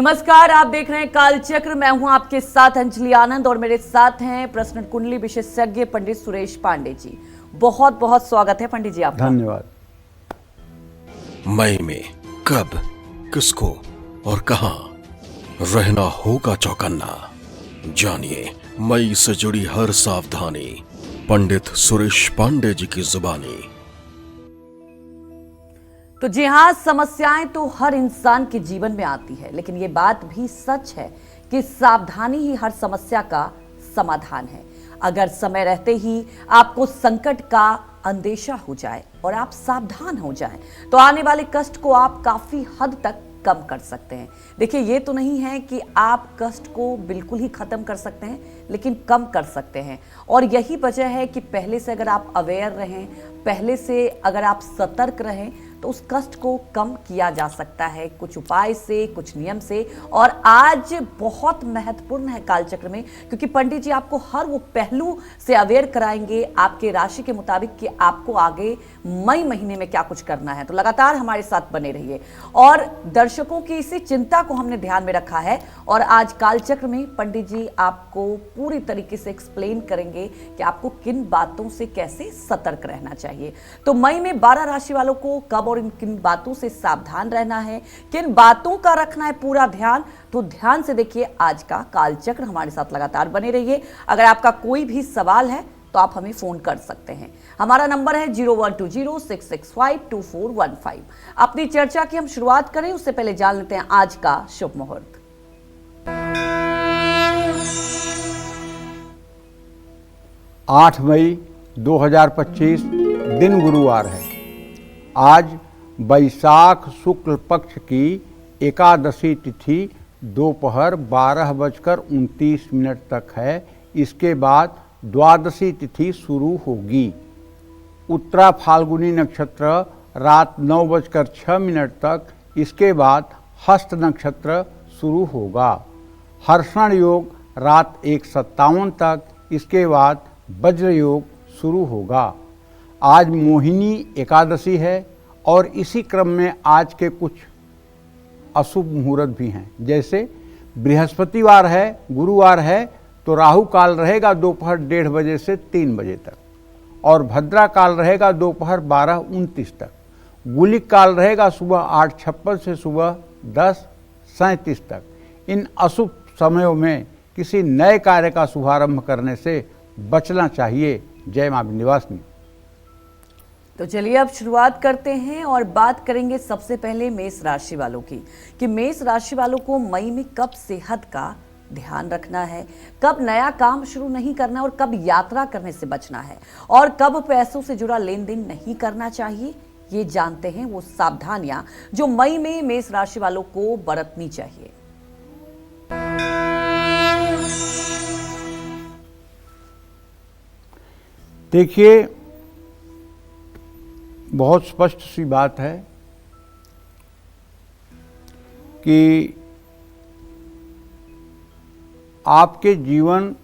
नमस्कार, आप देख रहे हैं कालचक्र। मैं हूं आपके साथ अंजलि आनंद और मेरे साथ हैं प्रश्न कुंडली विशेषज्ञ पंडित सुरेश पांडे जी। बहुत बहुत स्वागत है पंडित जी आपका। धन्यवाद। मई में कब, किसको और कहां रहना होगा चौकन्ना, जानिए मई से जुड़ी हर सावधानी पंडित सुरेश पांडे जी की जुबानी। तो जी हाँ, समस्याएं तो हर इंसान के जीवन में आती है, लेकिन ये बात भी सच है कि सावधानी ही हर समस्या का समाधान है। अगर समय रहते ही आपको संकट का अंदेशा हो जाए और आप सावधान हो जाएं, तो आने वाले कष्ट को आप काफी हद तक कम कर सकते हैं। देखिए, ये तो नहीं है कि आप कष्ट को बिल्कुल ही खत्म कर सकते हैं, लेकिन कम कर सकते हैं। और यही वजह है कि पहले से अगर आप अवेयर रहें, पहले से अगर आप सतर्क रहें, तो उस कष्ट को कम किया जा सकता है कुछ उपाय से, कुछ नियम से। और आज बहुत महत्वपूर्ण है कालचक्र में, क्योंकि पंडित जी आपको हर वो पहलू से अवेयर कराएंगे आपके राशि के मुताबिक कि आपको आगे मई महीने में क्या कुछ करना है। तो लगातार हमारे साथ बने रहिए। और दर्शकों की इसी चिंता को हमने ध्यान में रखा है और आज कालचक्र में पंडित जी आपको पूरी तरीके से एक्सप्लेन करेंगे कि आपको किन बातों से कैसे सतर्क रहना चाहिए। तो मई में 12 राशि वालों को कब और किन बातों से सावधान रहना है, किन बातों का रखना है पूरा ध्यान, तो ध्यान से देखिए आज का कालचक्र। हमारे साथ लगातार बने रहिए। अगर आपका कोई भी सवाल है तो आप हमें फोन कर सकते हैं। हमारा नंबर है 012066524415। अपनी चर्चा की हम शुरुआत करें उससे पहले जान लेते हैं आज का शुभ मुहूर्त। आठ मई 2025 दिन गुरुवार है। आज वैशाख शुक्ल पक्ष की एकादशी तिथि दोपहर 12:29 तक है। इसके बाद द्वादशी तिथि शुरू होगी। उत्तरा फाल्गुनी नक्षत्र रात 9:06 तक, इसके बाद हस्त नक्षत्र शुरू होगा। हर्षण योग रात 1:57 तक, इसके बाद वज्र योग शुरू होगा। आज मोहिनी एकादशी है और इसी क्रम में आज के कुछ अशुभ मुहूर्त भी हैं। जैसे बृहस्पतिवार है, गुरुवार है तो राहु काल रहेगा दोपहर 1:30 बजे से 3 बजे तक, और भद्रा काल रहेगा दोपहर 12:29 तक। गुलिक काल रहेगा सुबह 8:56 से सुबह 10:37 तक। इन अशुभ समयों में किसी नए कार्य का शुभारंभ करने से बचना चाहिए। जय मां विंध्यवासिनी। तो चलिए अब शुरुआत करते हैं और बात करेंगे सबसे पहले मेष राशि वालों की, कि मेष राशि वालों को मई में कब सेहत का ध्यान रखना है, कब नया काम शुरू नहीं करना और कब यात्रा करने से बचना है, और कब पैसों से जुड़ा लेन देन नहीं करना चाहिए। ये जानते हैं वो सावधानियां जो मई में मेष राशि वालों को बरतनी चाहिए। देखिए, बहुत स्पष्ट सी बात है कि आपके जीवन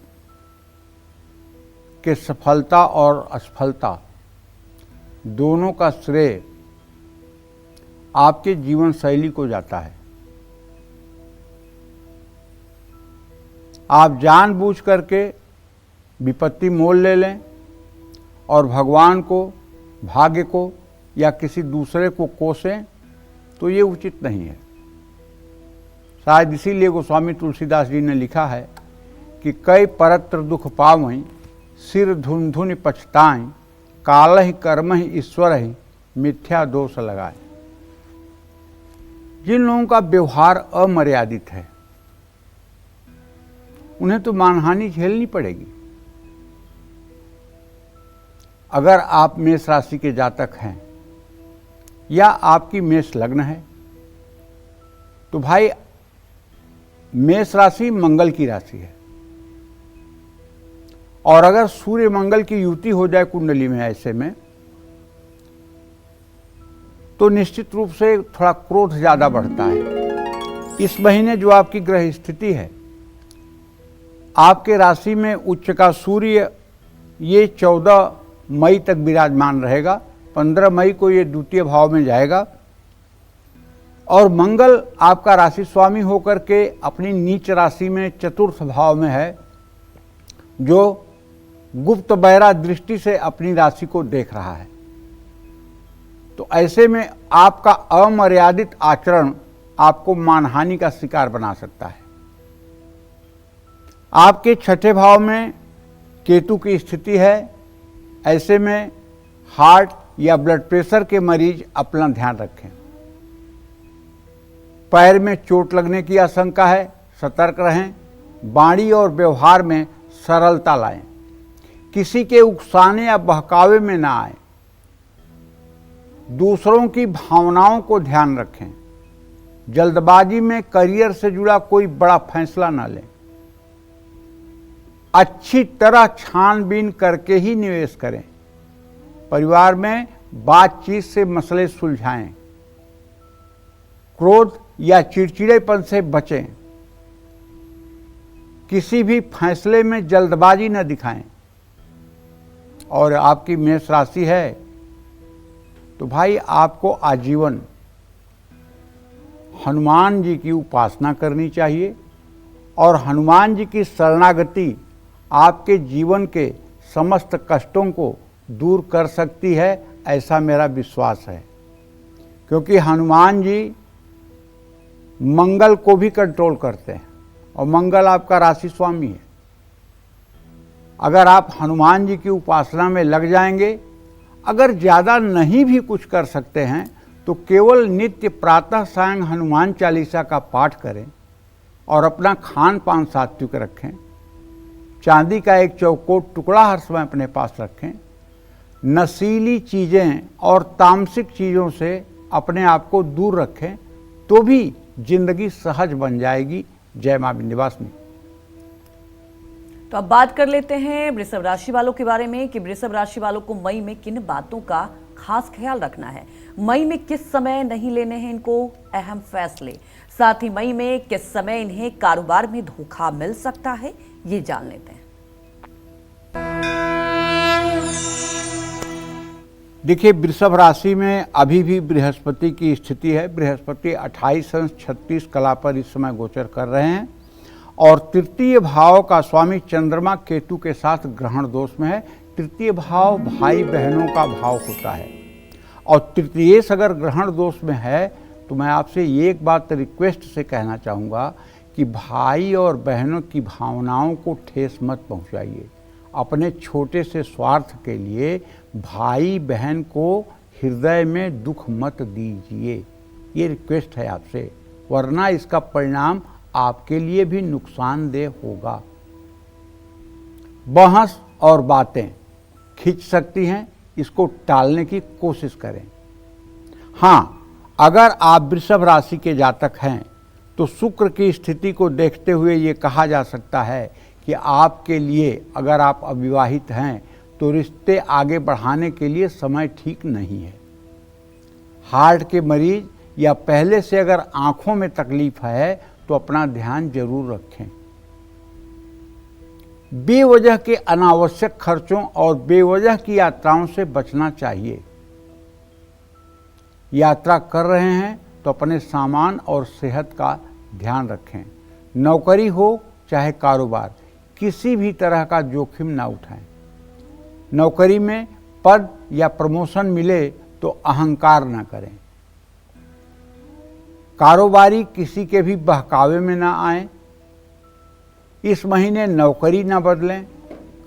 के सफलता और असफलता दोनों का श्रेय आपके जीवन शैली को जाता है। आप जानबूझ करके विपत्ति मोल ले लें और भगवान को, भाग्य को या किसी दूसरे को कोसें, तो ये उचित नहीं है। शायद इसीलिए गोस्वामी तुलसीदास जी ने लिखा है कि कई परत्र दुख पावहीं, सिर धुन धुन पछताएं, कालहि कर्महि ईश्वरहि, मिथ्या दोष लगाए। जिन लोगों का व्यवहार अमर्यादित है उन्हें तो मानहानि झेलनी पड़ेगी। अगर आप मेष राशि के जातक हैं या आपकी मेष लग्न है, तो भाई मेष राशि मंगल की राशि है, और अगर सूर्य मंगल की युति हो जाए कुंडली में, ऐसे में तो निश्चित रूप से थोड़ा क्रोध ज्यादा बढ़ता है। इस महीने जो आपकी ग्रह स्थिति है, आपके राशि में उच्च का सूर्य ये 14 मई तक विराजमान रहेगा। 15 मई को ये द्वितीय भाव में जाएगा और मंगल आपका राशि स्वामी होकर के अपनी नीच राशि में चतुर्थ भाव में है, जो गुप्त बहरा दृष्टि से अपनी राशि को देख रहा है। तो ऐसे में आपका अमर्यादित आचरण आपको मानहानि का शिकार बना सकता है। आपके छठे भाव में केतु की स्थिति है। ऐसे में हार्ट या ब्लड प्रेशर के मरीज अपना ध्यान रखें। पैर में चोट लगने की आशंका है, सतर्क रहें। वाणी और व्यवहार में सरलता लाएं। किसी के उकसाने या बहकावे में ना आए। दूसरों की भावनाओं को ध्यान रखें। जल्दबाजी में करियर से जुड़ा कोई बड़ा फैसला ना लें। अच्छी तरह छानबीन करके ही निवेश करें। परिवार में बातचीत से मसले सुलझाएं। क्रोध या चिड़चिड़ेपन से बचें। किसी भी फैसले में जल्दबाजी न दिखाएं। और आपकी मेष राशि है तो भाई आपको आजीवन हनुमान जी की उपासना करनी चाहिए और हनुमान जी की शरणागति आपके जीवन के समस्त कष्टों को दूर कर सकती है, ऐसा मेरा विश्वास है। क्योंकि हनुमान जी मंगल को भी कंट्रोल करते हैं और मंगल आपका राशि स्वामी है। अगर आप हनुमान जी की उपासना में लग जाएंगे, अगर ज़्यादा नहीं भी कुछ कर सकते हैं तो केवल नित्य प्रातः सायं हनुमान चालीसा का पाठ करें और अपना खान पान सात्विक रखें। चांदी का एक चौकोर टुकड़ा हर समय अपने पास रखें। नशीली चीज़ें और तामसिक चीज़ों से अपने आप को दूर रखें तो भी जिंदगी सहज बन जाएगी। जय मां विंध्यवासिनी। तो अब बात कर लेते हैं वृषभ राशि वालों के बारे में कि वृषभ राशि वालों को मई में किन बातों का खास ख्याल रखना है। मई में किस समय नहीं लेने हैं इनको अहम फैसले। साथ ही मई में किस समय इन्हें कारोबार में धोखा मिल सकता है, ये जान लेते हैं। देखिए, वृषभ राशि में अभी भी बृहस्पति की स्थिति है। बृहस्पति 28 अंश 36 कला पर इस समय गोचर कर रहे हैं और तृतीय भाव का स्वामी चंद्रमा केतु के साथ ग्रहण दोष में है। तृतीय भाव भाई बहनों का भाव होता है और तृतीयेश अगर ग्रहण दोष में है तो मैं आपसे एक बात रिक्वेस्ट से कहना चाहूँगा कि भाई और बहनों की भावनाओं को ठेस मत पहुँचाइए। अपने छोटे से स्वार्थ के लिए भाई बहन को हृदय में दुख मत दीजिए, ये रिक्वेस्ट है आपसे, वरना इसका परिणाम आपके लिए भी नुकसानदेह होगा। बहस और बातें खींच सकती हैं, इसको टालने की कोशिश करें। हाँ, अगर आप वृषभ राशि के जातक हैं तो शुक्र की स्थिति को देखते हुए ये कहा जा सकता है कि आपके लिए, अगर आप अविवाहित हैं तो रिश्ते आगे बढ़ाने के लिए समय ठीक नहीं है। हार्ट के मरीज या पहले से अगर आंखों में तकलीफ है तो अपना ध्यान जरूर रखें। बेवजह के अनावश्यक खर्चों और बेवजह की यात्राओं से बचना चाहिए। यात्रा कर रहे हैं तो अपने सामान और सेहत का ध्यान रखें। नौकरी हो चाहे कारोबार, किसी भी तरह का जोखिम ना उठाएं। नौकरी में पद या प्रमोशन मिले तो अहंकार ना करें। कारोबारी किसी के भी बहकावे में ना आए। इस महीने नौकरी ना बदलें।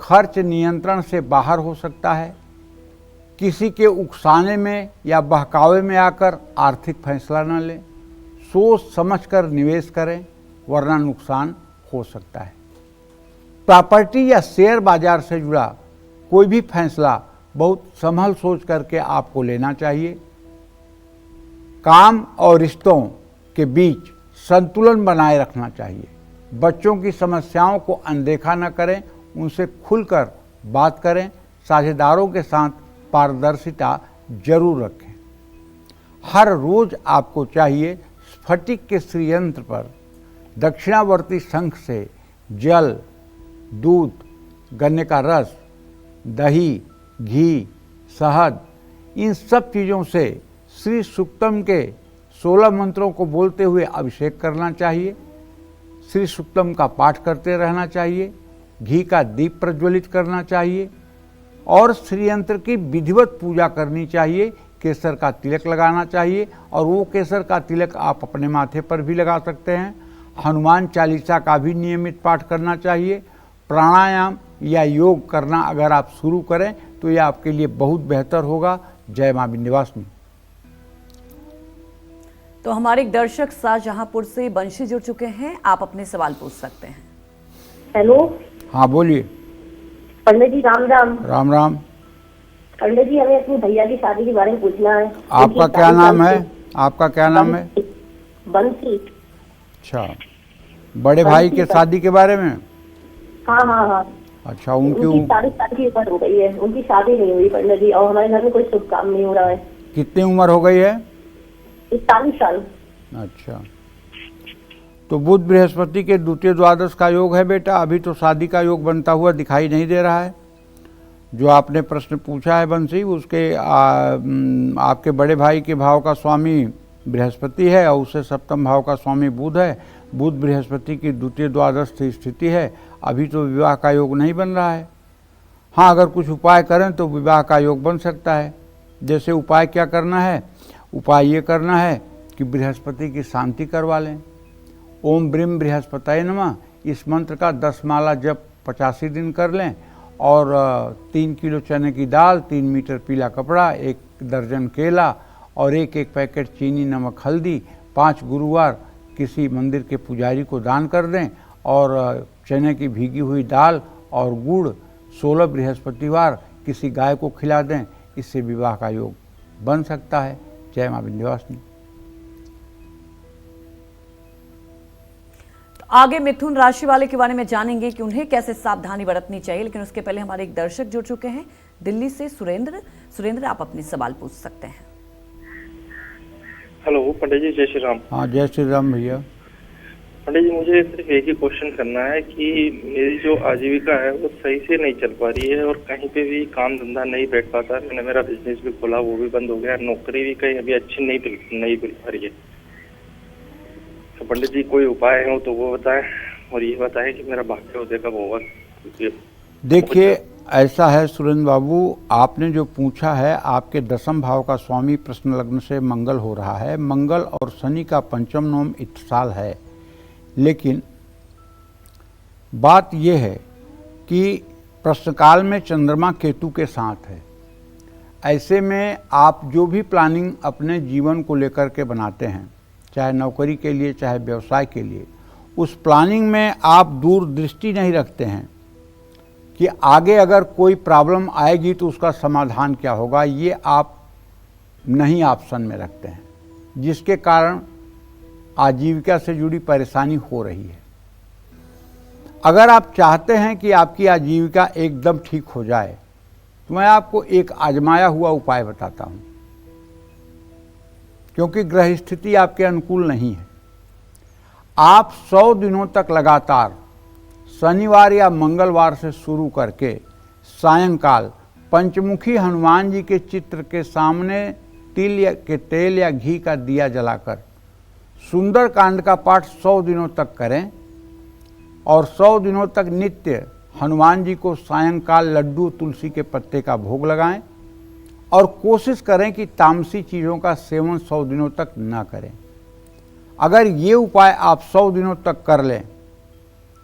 खर्च नियंत्रण से बाहर हो सकता है। किसी के उकसाने में या बहकावे में आकर आर्थिक फैसला न लें। सोच समझकर निवेश करें, वरना नुकसान हो सकता है। प्रॉपर्टी या शेयर बाजार से जुड़ा कोई भी फैसला बहुत संभल सोच करके आपको लेना चाहिए। काम और रिश्तों के बीच संतुलन बनाए रखना चाहिए। बच्चों की समस्याओं को अनदेखा न करें, उनसे खुलकर बात करें। साझेदारों के साथ पारदर्शिता जरूर रखें। हर रोज आपको चाहिए स्फटिक के श्रीयंत्र पर दक्षिणावर्ती शंख से जल, दूध, गन्ने का रस, दही, घी, शहद, इन सब चीज़ों से श्री सूक्तम के 16 मंत्रों को बोलते हुए अभिषेक करना चाहिए। श्री सुक्तम का पाठ करते रहना चाहिए। घी का दीप प्रज्वलित करना चाहिए और श्री यंत्र की विधिवत पूजा करनी चाहिए। केसर का तिलक लगाना चाहिए और वो केसर का तिलक आप अपने माथे पर भी लगा सकते हैं। हनुमान चालीसा का भी नियमित पाठ करना चाहिए। प्राणायाम या योग करना अगर आप शुरू करें तो यह आपके लिए बहुत बेहतर होगा। जय मां विंध्यवासिनी। तो हमारे एक दर्शक शाहजहांपुर से बंशी जुड़ चुके हैं, आप अपने सवाल पूछ सकते हैं। हेलो। हाँ बोलिए। पंडित जी राम राम। राम राम। पंडित जी हमें अपनी भैया की शादी के बारे में पूछना है। आपका क्या नाम है? आपका क्या नाम है? बंसी। अच्छा, बड़े भाई के शादी के बारे में? हाँ हाँ हाँ। अच्छा, उनकी 40 साल की उम्र हो गई है, उनकी शादी नहीं हुई पंडित जी, और हमारे घर में कोई शुभ काम नहीं हो रहा है। कितनी उम्र हो गई है? 41 साल। अच्छा, तो बुध बृहस्पति के द्वितीय द्वादश का योग है बेटा। अभी तो शादी का योग बनता हुआ दिखाई नहीं दे रहा है। जो आपने प्रश्न पूछा है बंसी, उसके आपके बड़े भाई के भाव का स्वामी बृहस्पति है और उससे सप्तम भाव का स्वामी बुध है। बुध बृहस्पति की द्वितीय द्वादश स्थिति है। अभी तो विवाह का योग नहीं बन रहा है। हाँ, अगर कुछ उपाय करें तो विवाह का योग बन सकता है। जैसे उपाय क्या करना है? उपाय ये करना है कि बृहस्पति की शांति करवा लें। ओम ब्रीम बृहस्पतये नमः, इस मंत्र का 10 माला जप 85 दिन कर लें और 3 किलो चने की दाल, 3 मीटर पीला कपड़ा, 1 दर्जन केला और 1 पैकेट चीनी नमक हल्दी 5 गुरुवार किसी मंदिर के पुजारी को दान कर दें और चने की भीगी हुई दाल और गुड़ 16 बृहस्पतिवार किसी गाय को खिला दें। इससे विवाह का योग बन सकता है। जय मां विंध्यवासिनी। आगे मिथुन राशि वाले के बारे में जानेंगे कि उन्हें कैसे सावधानी बरतनी चाहिए, लेकिन उसके पहले हमारे एक दर्शक जुड़ चुके हैं दिल्ली से, सुरेंद्र, आप अपने सवाल पूछ सकते हैं। हेलो पंडित जी, जय श्री राम। हाँ, जय श्री राम भैया। पंडित जी, मुझे सिर्फ एक ही क्वेश्चन करना है कि मेरी जो आजीविका है वो सही से नहीं चल पा रही है और कहीं पे भी काम धंधा नहीं बैठ पाता। मैंने मेरा बिजनेस भी खोला, वो भी बंद हो गया। नौकरी भी कहीं अभी अच्छी नहीं मिल पा रही है। तो पंडित जी कोई उपाय हो तो वो बताएं और ये बताएं कि मेरा भाग्योदय कब होगा। देखिए, ऐसा है सुरेंद्र बाबू, आपने जो पूछा है, आपके 10वें भाव का स्वामी प्रश्न लग्न से मंगल हो रहा है। मंगल और शनि का पंचम नवम इत्साल है। लेकिन बात यह है कि प्रश्नकाल में चंद्रमा केतु के साथ है। ऐसे में आप जो भी प्लानिंग अपने जीवन को लेकर के बनाते हैं, चाहे नौकरी के लिए चाहे व्यवसाय के लिए, उस प्लानिंग में आप दूरदृष्टि नहीं रखते हैं कि आगे अगर कोई प्रॉब्लम आएगी तो उसका समाधान क्या होगा। ये आप नहीं ऑप्शन में रखते हैं, जिसके कारण आजीविका से जुड़ी परेशानी हो रही है। अगर आप चाहते हैं कि आपकी आजीविका एकदम ठीक हो जाए तो मैं आपको एक आजमाया हुआ उपाय बताता हूं, क्योंकि ग्रह स्थिति आपके अनुकूल नहीं है। आप 100 दिनों तक लगातार शनिवार या मंगलवार से शुरू करके सायंकाल पंचमुखी हनुमान जी के चित्र के सामने तेल या घी का दिया जलाकर सुंदर कांड का पाठ 100 दिनों तक करें और 100 दिनों तक नित्य हनुमान जी को सायंकाल लड्डू तुलसी के पत्ते का भोग लगाएं और कोशिश करें कि तामसी चीज़ों का सेवन 100 दिनों तक ना करें। अगर ये उपाय आप 100 दिनों तक कर लें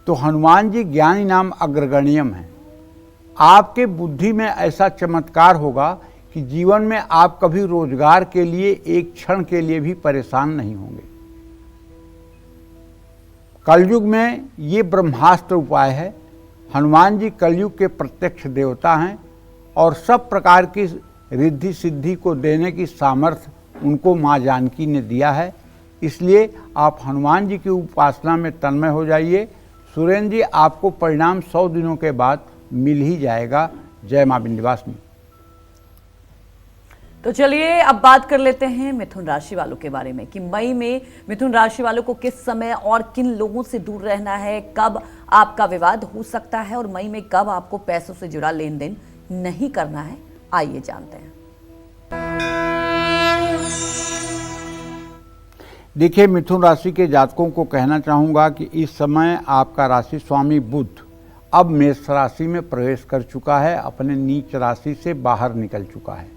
तो हनुमान जी ज्ञानी नाम अग्रगण्यम है। आपके बुद्धि में ऐसा चमत्कार होगा कि जीवन में आप कभी रोजगार के लिए एक क्षण के लिए भी परेशान नहीं होंगे। कलयुग में ये ब्रह्मास्त्र उपाय है। हनुमान जी कलयुग के प्रत्यक्ष देवता हैं और सब प्रकार की रिद्धि सिद्धि को देने की सामर्थ्य उनको माँ जानकी ने दिया है। इसलिए आप हनुमान जी की उपासना में तन्मय हो जाइए। सुरेंद्र जी, आपको परिणाम 100 दिनों के बाद मिल ही जाएगा। जय मां विंध्यवासिनी। तो चलिए अब बात कर लेते हैं मिथुन राशि वालों के बारे में कि मई में मिथुन राशि वालों को किस समय और किन लोगों से दूर रहना है, कब आपका विवाद हो सकता है और मई में कब आपको पैसों से जुड़ा लेन देन नहीं करना है। आइए जानते हैं। देखिए, मिथुन राशि के जातकों को कहना चाहूँगा कि इस समय आपका राशि स्वामी बुध अब मेष राशि में प्रवेश कर चुका है, अपने नीच राशि से बाहर निकल चुका है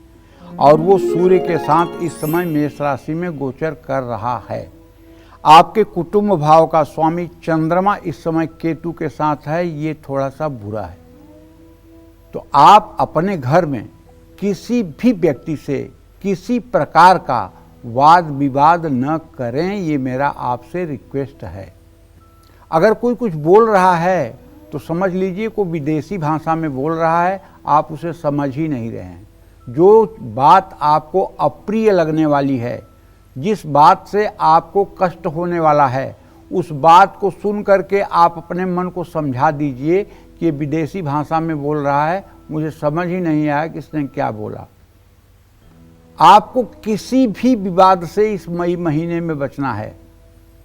और वो सूर्य के साथ इस समय मेष राशि में गोचर कर रहा है। आपके कुटुंब भाव का स्वामी चंद्रमा इस समय केतु के साथ है, ये थोड़ा सा बुरा है। तो आप अपने घर में किसी भी व्यक्ति से किसी प्रकार का वाद विवाद न करें, ये मेरा आपसे रिक्वेस्ट है। अगर कोई कुछ बोल रहा है तो समझ लीजिए कोई विदेशी भाषा में बोल रहा है, आप उसे समझ ही नहीं रहे हैं। जो बात आपको अप्रिय लगने वाली है, जिस बात से आपको कष्ट होने वाला है, उस बात को सुन करके आप अपने मन को समझा दीजिए कि ये विदेशी भाषा में बोल रहा है, मुझे समझ ही नहीं आया कि इसने क्या बोला। आपको किसी भी विवाद से इस मई महीने में बचना है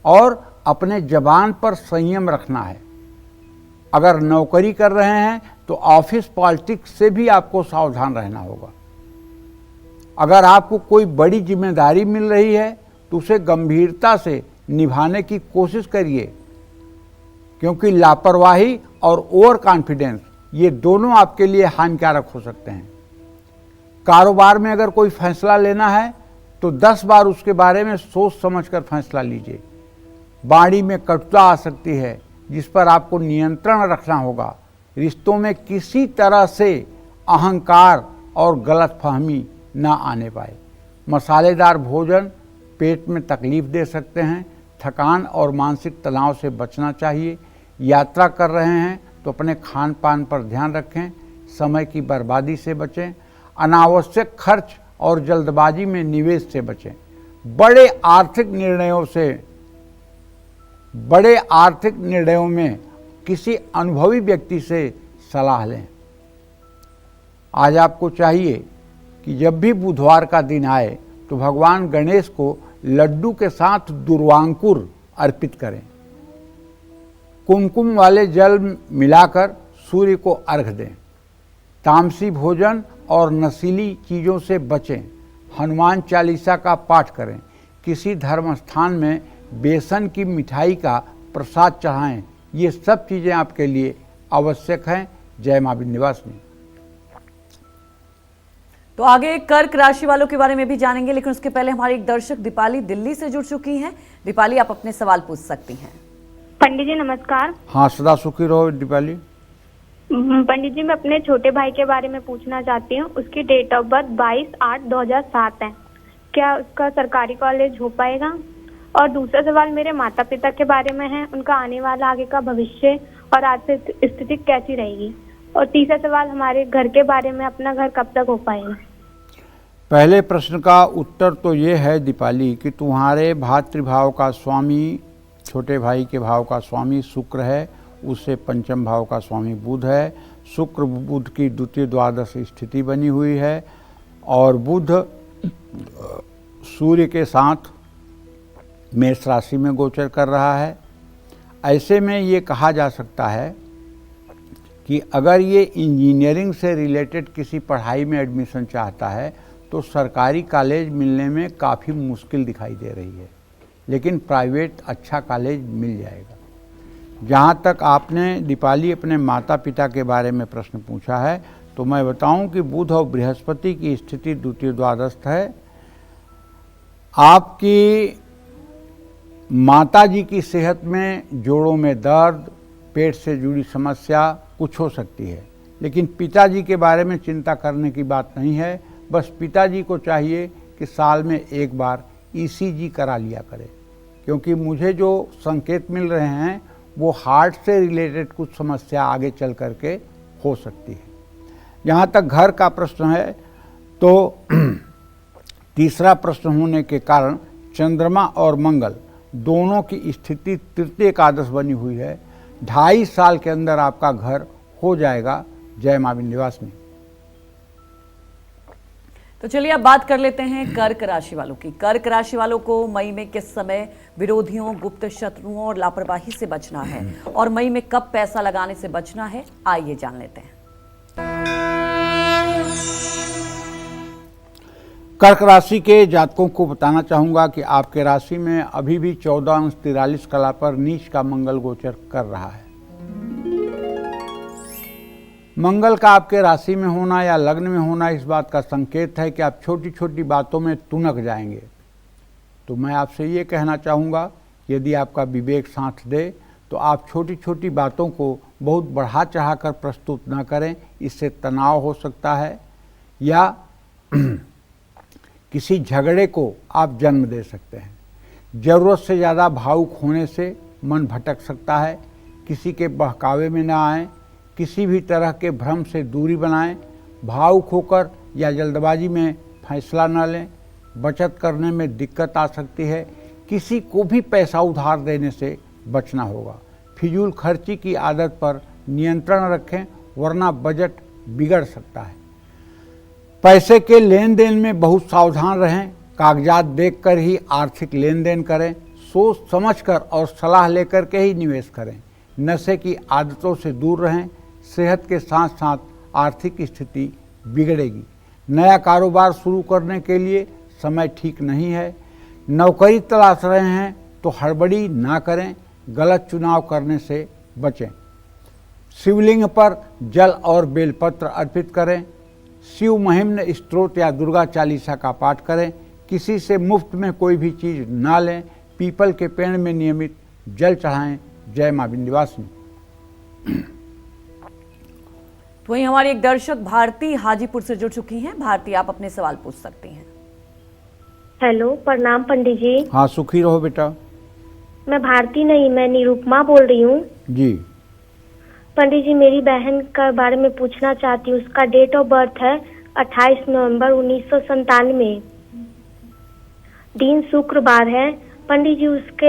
और अपने जबान पर संयम रखना है। अगर नौकरी कर रहे हैं तो ऑफिस पॉलिटिक्स से भी आपको सावधान रहना होगा। अगर आपको कोई बड़ी जिम्मेदारी मिल रही है तो उसे गंभीरता से निभाने की कोशिश करिए, क्योंकि लापरवाही और ओवर कॉन्फिडेंस ये दोनों आपके लिए हानिकारक हो सकते हैं। कारोबार में अगर कोई फैसला लेना है तो 10 बार उसके बारे में सोच समझकर फैसला लीजिए। वाणी में कटुता आ सकती है जिस पर आपको नियंत्रण रखना होगा। रिश्तों में किसी तरह से अहंकार और गलतफहमी ना आने पाए। मसालेदार भोजन पेट में तकलीफ दे सकते हैं। थकान और मानसिक तनाव से बचना चाहिए। यात्रा कर रहे हैं तो अपने खान पान पर ध्यान रखें। समय की बर्बादी से बचें। अनावश्यक खर्च और जल्दबाजी में निवेश से बचें। बड़े आर्थिक निर्णयों में किसी अनुभवी व्यक्ति से सलाह लें। आज आपको चाहिए कि जब भी बुधवार का दिन आए तो भगवान गणेश को लड्डू के साथ दुर्वांकुर अर्पित करें। कुमकुम वाले जल मिलाकर सूर्य को अर्घ दें। तामसी भोजन और नशीली चीज़ों से बचें। हनुमान चालीसा का पाठ करें। किसी धर्म स्थान में बेसन की मिठाई का प्रसाद चढ़ाएं। ये सब चीज़ें आपके लिए आवश्यक हैं। जय मां विंध्यवासिनी। तो आगे कर्क राशि वालों के बारे में भी जानेंगे, लेकिन उसके पहले हमारी एक दर्शक दीपाली दिल्ली से जुड़ चुकी हैं। दीपाली, आप अपने सवाल पूछ सकती हैं। पंडित जी नमस्कार। हाँ, सदा सुखी रहो दीपाली। पंडित जी, मैं अपने छोटे भाई के बारे में पूछना चाहती हूँ। उसकी डेट ऑफ बर्थ 22/8/2007 है। क्या उसका सरकारी कॉलेज हो पाएगा? और दूसरा सवाल मेरे माता पिता के बारे में है। उनका आने वाला आगे का भविष्य और आर्थिक स्थिति कैसी रहेगी? और तीसरा सवाल हमारे घर के बारे में, अपना घर कब तक हो पाएगा? पहले प्रश्न का उत्तर तो ये है दीपाली कि तुम्हारे भातृभाव का स्वामी, छोटे भाई के भाव का स्वामी शुक्र है, उससे पंचम भाव का स्वामी बुध है। शुक्र बुध की द्वितीय द्वादश स्थिति बनी हुई है और बुध सूर्य के साथ मेष राशि में गोचर कर रहा है। ऐसे में ये कहा जा सकता है कि अगर ये इंजीनियरिंग से रिलेटेड किसी पढ़ाई में एडमिशन चाहता है तो सरकारी कॉलेज मिलने में काफ़ी मुश्किल दिखाई दे रही है, लेकिन प्राइवेट अच्छा कॉलेज मिल जाएगा। जहाँ तक आपने दीपाली अपने माता पिता के बारे में प्रश्न पूछा है तो मैं बताऊं कि बुध और बृहस्पति की स्थिति द्वितीय द्वादस्थ है। आपकी माता जी की सेहत में जोड़ों में दर्द, पेट से जुड़ी समस्या कुछ हो सकती है, लेकिन पिताजी के बारे में चिंता करने की बात नहीं है। बस पिताजी को चाहिए कि साल में एक बार ईसीजी करा लिया करें, क्योंकि मुझे जो संकेत मिल रहे हैं वो हार्ट से रिलेटेड कुछ समस्या आगे चल करके हो सकती है। जहाँ तक घर का प्रश्न है तो तीसरा प्रश्न होने के कारण चंद्रमा और मंगल दोनों की स्थिति तृतीय एकादश बनी हुई है। 2.5 साल के अंदर आपका घर हो जाएगा। जय मां विंध्यवासिनी। तो चलिए अब बात कर लेते हैं कर्क राशि वालों की। कर्क राशि वालों को मई में किस समय विरोधियों, गुप्त शत्रुओं और लापरवाही से बचना है और मई में कब पैसा लगाने से बचना है, आइए जान लेते हैं। कर्क राशि के जातकों को बताना चाहूँगा कि आपके राशि में अभी भी 14 अंश 43 कला पर नीच का मंगल गोचर कर रहा है। मंगल का आपके राशि में होना या लग्न में होना इस बात का संकेत है कि आप छोटी छोटी बातों में तुनक जाएंगे। तो मैं आपसे ये कहना चाहूँगा, यदि आपका विवेक साथ दे तो आप छोटी छोटी बातों को बहुत बढ़ा चढ़ा कर प्रस्तुत न करें, इससे तनाव हो सकता है या किसी झगड़े को आप जन्म दे सकते हैं। ज़रूरत से ज़्यादा भावुक होने से मन भटक सकता है। किसी के बहकावे में ना आएं, किसी भी तरह के भ्रम से दूरी बनाएं, भावुक होकर या जल्दबाजी में फैसला न लें। बचत करने में दिक्कत आ सकती है। किसी को भी पैसा उधार देने से बचना होगा। फिजूल खर्ची की आदत पर नियंत्रण रखें, वरना बजट बिगड़ सकता है। पैसे के लेन देन में बहुत सावधान रहें। कागजात देखकर ही आर्थिक लेन देन करें। सोच समझकर और सलाह लेकर के ही निवेश करें। नशे की आदतों से दूर रहें। सेहत के साथ साथ आर्थिक स्थिति बिगड़ेगी। नया कारोबार शुरू करने के लिए समय ठीक नहीं है। नौकरी तलाश रहे हैं तो हड़बड़ी ना करें। गलत चुनाव करने से बचें। शिवलिंग पर जल और बेलपत्र अर्पित करें। शिव महिम्न स्त्रोत या दुर्गा चालीसा का पाठ करें। किसी से मुफ्त में कोई भी चीज़ ना लें। पीपल के पेड़ में नियमित जल चढ़ाएं। जय मां विंध्यवासिनी। तो वहीं हमारी एक दर्शक भारती हाजीपुर से जुड़ चुकी हैं। भारती, आप अपने सवाल पूछ सकती हैं। हेलो, प्रणाम पंडित जी। हाँ, सुखी रहो बेटा। मैं भारती नहीं, मैं निरुपमा बोल रही हूँ। जी पंडित जी, मेरी बहन के बारे में पूछना चाहती हूँ। उसका डेट ऑफ बर्थ है 28 नवंबर 1997। दिन शुक्रवार है। पंडित जी, उसके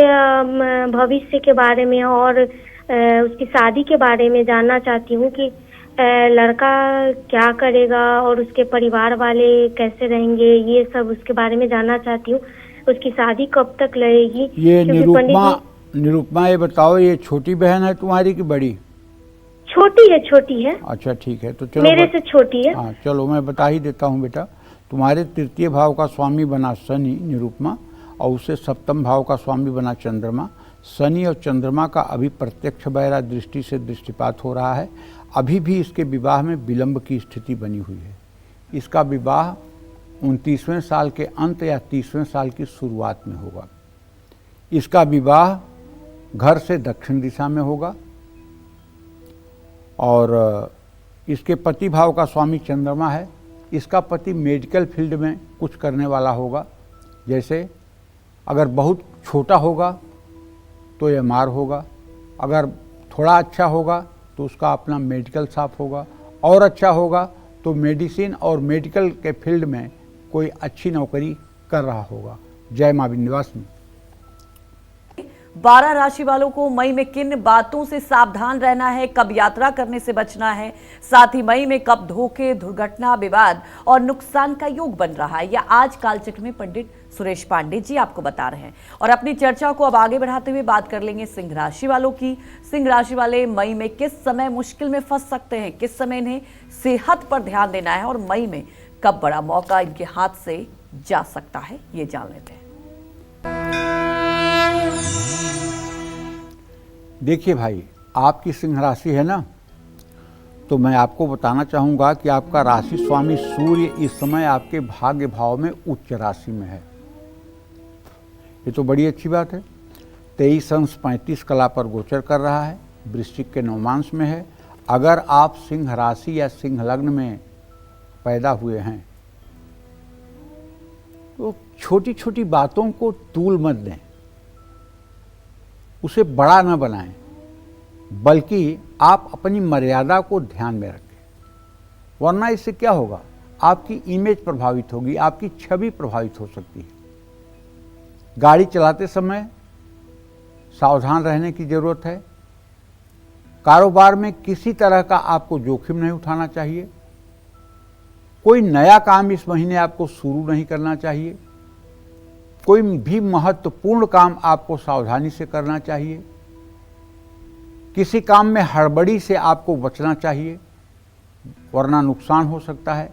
भविष्य के बारे में और उसकी शादी के बारे में जानना चाहती हूँ कि लड़का क्या करेगा और उसके परिवार वाले कैसे रहेंगे, ये सब उसके बारे में जानना चाहती हूँ। उसकी शादी कब तक लगेगी? ये निरुपमा ये बताओ, ये छोटी बहन है तुम्हारी कि बड़ी? छोटी है, छोटी है। अच्छा ठीक है, तो चलो मेरे से छोटी है। हाँ चलो, मैं बता ही देता हूँ बेटा। तुम्हारे तृतीय भाव का स्वामी बना शनि निरुपमा, और उसे सप्तम भाव का स्वामी बना चंद्रमा। शनि और चंद्रमा का अभी प्रत्यक्ष बैरा दृष्टि से दृष्टिपात हो रहा है। अभी भी इसके विवाह में विलंब की स्थिति बनी हुई है। इसका विवाह 29वें साल के अंत या 30वें साल की शुरुआत में होगा। इसका विवाह घर से दक्षिण दिशा में होगा। और इसके पति भाव का स्वामी चंद्रमा है। इसका पति मेडिकल फील्ड में कुछ करने वाला होगा। जैसे अगर बहुत छोटा होगा तो एमआर होगा, अगर थोड़ा अच्छा होगा तो उसका अपना मेडिकल शॉप होगा, और अच्छा होगा तो मेडिसिन और मेडिकल के फील्ड में कोई अच्छी नौकरी कर रहा होगा। जय मां विंध्यवासिनी। 12 राशि वालों को मई में किन बातों से सावधान रहना है, कब यात्रा करने से बचना है, साथ ही मई में कब धोखे, दुर्घटना, विवाद और नुकसान का योग बन रहा है, यह आज कालचक्र में पंडित सुरेश पांडे जी आपको बता रहे हैं। और अपनी चर्चा को अब आगे बढ़ाते हुए बात कर लेंगे सिंह राशि वालों की। सिंह राशि वाले मई में किस समय मुश्किल में फंस सकते हैं, किस समय इन्हें सेहत पर ध्यान देना है, और मई में कब बड़ा मौका इनके हाथ से जा सकता है, ये जान लेते हैं। देखिए भाई, आपकी सिंह राशि है ना, तो मैं आपको बताना चाहूँगा कि आपका राशि स्वामी सूर्य इस समय आपके भाग्य भाव में उच्च राशि में है। ये तो बड़ी अच्छी बात है। 23 अंश 35 कला पर गोचर कर रहा है। वृश्चिक के नवमांश में है। अगर आप सिंह राशि या सिंह लग्न में पैदा हुए हैं तो छोटी छोटी बातों को तूल मत दें, उसे बड़ा न बनाएं, बल्कि आप अपनी मर्यादा को ध्यान में रखें। वरना इससे क्या होगा, आपकी इमेज प्रभावित होगी, आपकी छवि प्रभावित हो सकती है। गाड़ी चलाते समय सावधान रहने की जरूरत है। कारोबार में किसी तरह का आपको जोखिम नहीं उठाना चाहिए। कोई नया काम इस महीने आपको शुरू नहीं करना चाहिए। कोई भी महत्वपूर्ण काम आपको सावधानी से करना चाहिए। किसी काम में हड़बड़ी से आपको बचना चाहिए, वरना नुकसान हो सकता है।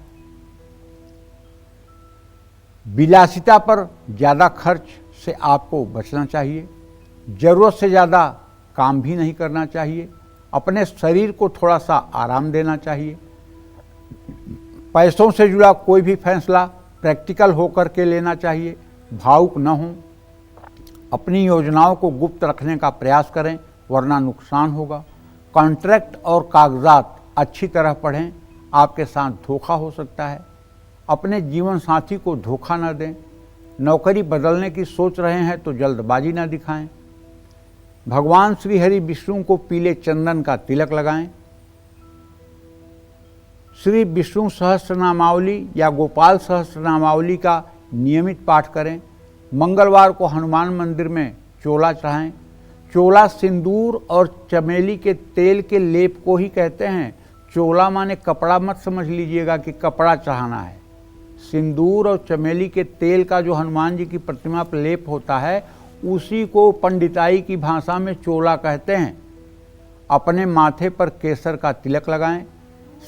विलासिता पर ज़्यादा खर्च से आपको बचना चाहिए। ज़रूरत से ज़्यादा काम भी नहीं करना चाहिए। अपने शरीर को थोड़ा सा आराम देना चाहिए। पैसों से जुड़ा कोई भी फैसला प्रैक्टिकल होकर के लेना चाहिए, भावुक न हों। अपनी योजनाओं को गुप्त रखने का प्रयास करें, वरना नुकसान होगा। कॉन्ट्रैक्ट और कागजात अच्छी तरह पढ़ें, आपके साथ धोखा हो सकता है। अपने जीवन साथी को धोखा न दें। नौकरी बदलने की सोच रहे हैं तो जल्दबाजी न दिखाएं। भगवान श्री हरि विष्णु को पीले चंदन का तिलक लगाएं। श्री विष्णु सहस्त्रनामावली या गोपाल सहस्त्रनामावली का नियमित पाठ करें। मंगलवार को हनुमान मंदिर में चोला चढ़ाएं। चोला सिंदूर और चमेली के तेल के लेप को ही कहते हैं। चोला माने कपड़ा मत समझ लीजिएगा कि कपड़ा चढ़ाना है। सिंदूर और चमेली के तेल का जो हनुमान जी की प्रतिमा पर लेप होता है, उसी को पंडिताई की भाषा में चोला कहते हैं। अपने माथे पर केसर का तिलक लगाएं।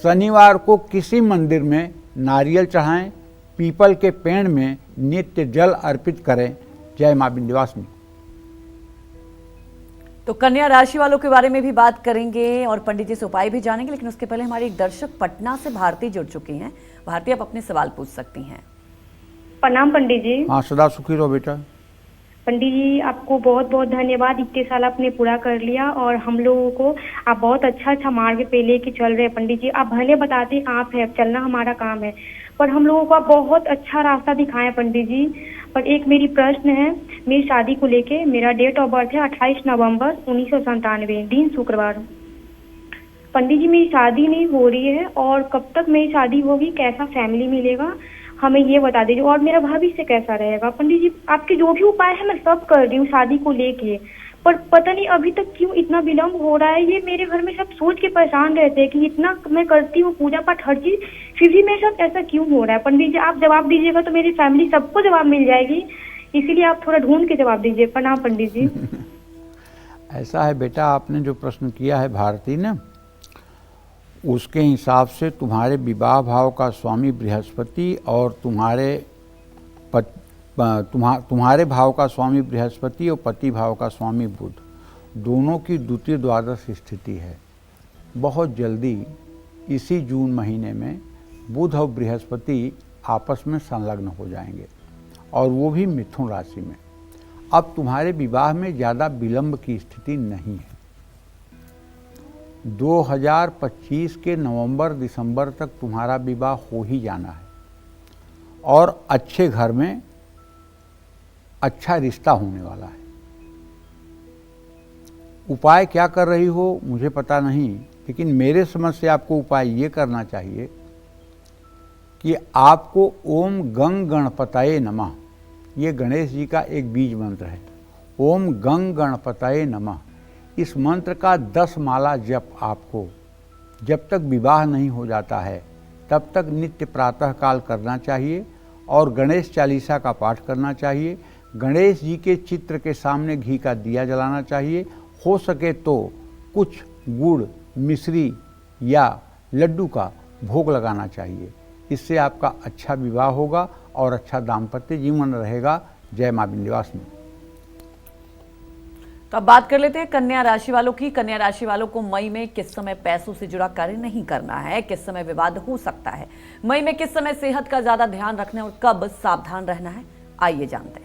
शनिवार को किसी मंदिर में नारियल चढ़ाएं। पीपल के पेड़ में नित्य जल अर्पित करें। जय मां विंध्यवासिनी। तो कन्या राशि वालों के बारे में भी बात करेंगे और पंडित जी से उपाय भी जानेंगे, लेकिन उसके पहले हमारी एक दर्शक पटना से भारती जुड़ चुकी हैं। भारती, आप अपने सवाल पूछ सकती हैं। प्रणाम पंडित जी। हाँ, सदा सुखी रहो बेटा। पंडित जी, आपको बहुत बहुत धन्यवाद। इतने साल आपने पूरा कर लिया और हम लोगों को आप बहुत अच्छा मार्ग पे लेके चल रहे हैं पंडित जी। आप भले बताते आप है, चलना हमारा काम है, पर हम लोगों को आप बहुत अच्छा रास्ता दिखाएं पंडित जी। पर एक मेरी प्रश्न है मेरी शादी को लेके। मेरा डेट ऑफ बर्थ है 28 नवंबर 1997, दिन शुक्रवार। पंडित जी, मेरी शादी नहीं हो रही है और कब तक मेरी शादी होगी, कैसा फैमिली मिलेगा, हमें ये बता दीजिए। और मेरा भविष्य कैसा रहेगा पंडित जी। आपके जो भी उपाय है मैं सब कर रही हूँ शादी को लेके, पर पता नहीं अभी तक क्यों इतना विलम्ब हो रहा है। ये मेरे घर में सब सोच के परेशान रहते हैं कि इतना मैं करती हूँ पूजा पाठ हर चीज, फिर भी मेरे साथ ऐसा क्यों हो रहा है। पंडित जी, आप जवाब दीजिएगा तो मेरी फैमिली सबको जवाब मिल जाएगी, इसीलिए आप थोड़ा ढूंढ के जवाब दीजिए। प्रणाम पंडित जी। ऐसा है बेटा, आपने जो प्रश्न किया है भारती ने, उसके हिसाब से तुम्हारे विवाह भाव का स्वामी बृहस्पति और तुम्हारे भाव का स्वामी बृहस्पति और पति भाव का स्वामी बुध, दोनों की द्वितीय द्वादश स्थिति है। बहुत जल्दी इसी जून महीने में बुध और बृहस्पति आपस में संलग्न हो जाएंगे, और वो भी मिथुन राशि में। अब तुम्हारे विवाह में ज़्यादा विलंब की स्थिति नहीं है। 2025 के नवंबर दिसंबर तक तुम्हारा विवाह हो ही जाना है, और अच्छे घर में अच्छा रिश्ता होने वाला है। उपाय क्या कर रही हो मुझे पता नहीं, लेकिन मेरे समझ से आपको उपाय ये करना चाहिए कि आपको ओम गंग गणपतये नमः, ये गणेश जी का एक बीज मंत्र है। ओम गंग गणपतये नमः, इस मंत्र का 10 माला जप आपको जब तक विवाह नहीं हो जाता है तब तक नित्य प्रातः काल करना चाहिए, और गणेश चालीसा का पाठ करना चाहिए। गणेश जी के चित्र के सामने घी का दिया जलाना चाहिए। हो सके तो कुछ गुड़, मिश्री या लड्डू का भोग लगाना चाहिए। इससे आपका अच्छा विवाह होगा और अच्छा दाम्पत्य जीवन रहेगा। जय मां विंध्यवासिनी। तो अब बात कर लेते हैं कन्या राशि वालों की। कन्या राशि वालों को मई में किस समय पैसों से जुड़ा कार्य नहीं करना है, किस समय विवाद हो सकता है, मई में किस समय सेहत का ज्यादा ध्यान रखना है और कब सावधान रहना है, आइए जानते हैं।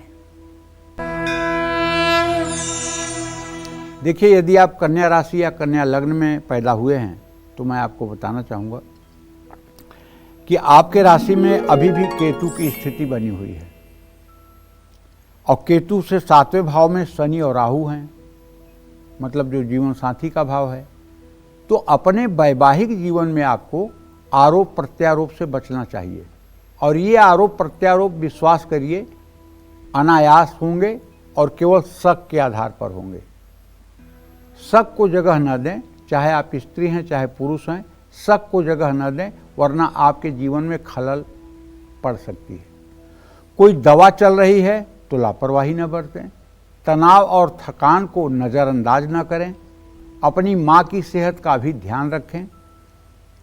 देखिए, यदि आप कन्या राशि या कन्या लग्न में पैदा हुए हैं तो मैं आपको बताना चाहूँगा कि आपके राशि में अभी भी केतु की स्थिति बनी हुई है, और केतु से 7वें भाव में शनि और राहु हैं, मतलब जो जीवन साथी का भाव है। तो अपने वैवाहिक जीवन में आपको आरोप प्रत्यारोप से बचना चाहिए, और ये आरोप प्रत्यारोप विश्वास करिए अनायास होंगे और केवल शक के आधार पर होंगे। शक को जगह न दें, चाहे आप स्त्री हैं चाहे पुरुष हैं, शक को जगह न दें, वरना आपके जीवन में खलल पड़ सकती है। कोई दवा चल रही है तो लापरवाही न बरतें। तनाव और थकान को नज़रअंदाज न करें। अपनी माँ की सेहत का भी ध्यान रखें।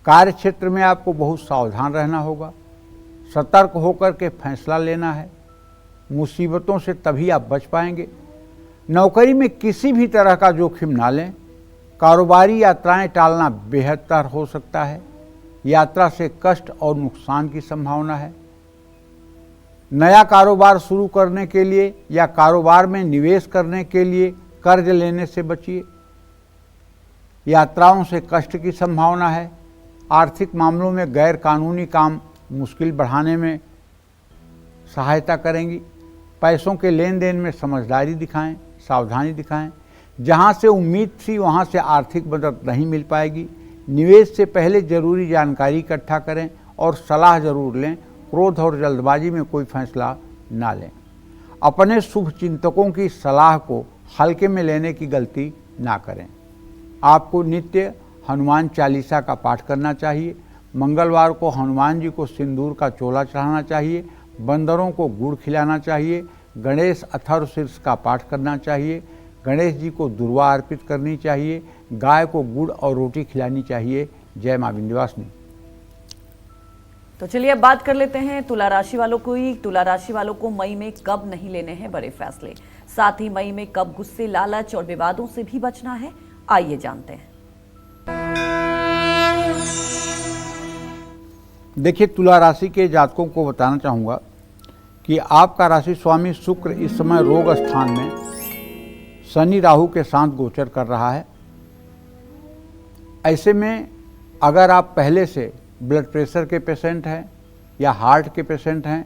कार्य क्षेत्र में आपको बहुत सावधान रहना होगा। सतर्क होकर के फैसला लेना है। मुसीबतों से तभी आप बच पाएंगे। नौकरी में किसी भी तरह का जोखिम ना लें। कारोबारी यात्राएं टालना बेहतर हो सकता है। यात्रा से कष्ट और नुकसान की संभावना है। नया कारोबार शुरू करने के लिए या कारोबार में निवेश करने के लिए कर्ज लेने से बचिए। यात्राओं से कष्ट की संभावना है। आर्थिक मामलों में गैर कानूनी काम मुश्किल बढ़ाने में सहायता करेंगी। पैसों के लेन देन में समझदारी दिखाएं, सावधानी दिखाएं। जहां से उम्मीद थी वहां से आर्थिक मदद नहीं मिल पाएगी। निवेश से पहले जरूरी जानकारी इकट्ठा करें और सलाह जरूर लें। क्रोध और जल्दबाजी में कोई फैसला ना लें। अपने शुभ चिंतकों की सलाह को हल्के में लेने की गलती ना करें। आपको नित्य हनुमान चालीसा का पाठ करना चाहिए। मंगलवार को हनुमान जी को सिंदूर का चोला चढ़ाना चाहिए। बंदरों को गुड़ खिलाना चाहिए। गणेश अथर्व शीर्ष का पाठ करना चाहिए। गणेश जी को दुर्वा अर्पित करनी चाहिए। गाय को गुड़ और रोटी खिलानी चाहिए। जय मां विंध्यवासिनी। तो चलिए अब बात कर लेते हैं तुला राशि वालों को ही। तुला राशि वालों को मई में कब नहीं लेने हैं बड़े फैसले, साथ ही मई में कब गुस्से, लालच और विवादों से भी बचना है, आइए जानते हैं। देखिए, तुला राशि के जातकों को बताना चाहूँगा कि आपका राशि स्वामी शुक्र इस समय रोग स्थान में शनि राहु के साथ गोचर कर रहा है। ऐसे में अगर आप पहले से ब्लड प्रेशर के पेशेंट हैं या हार्ट के पेशेंट हैं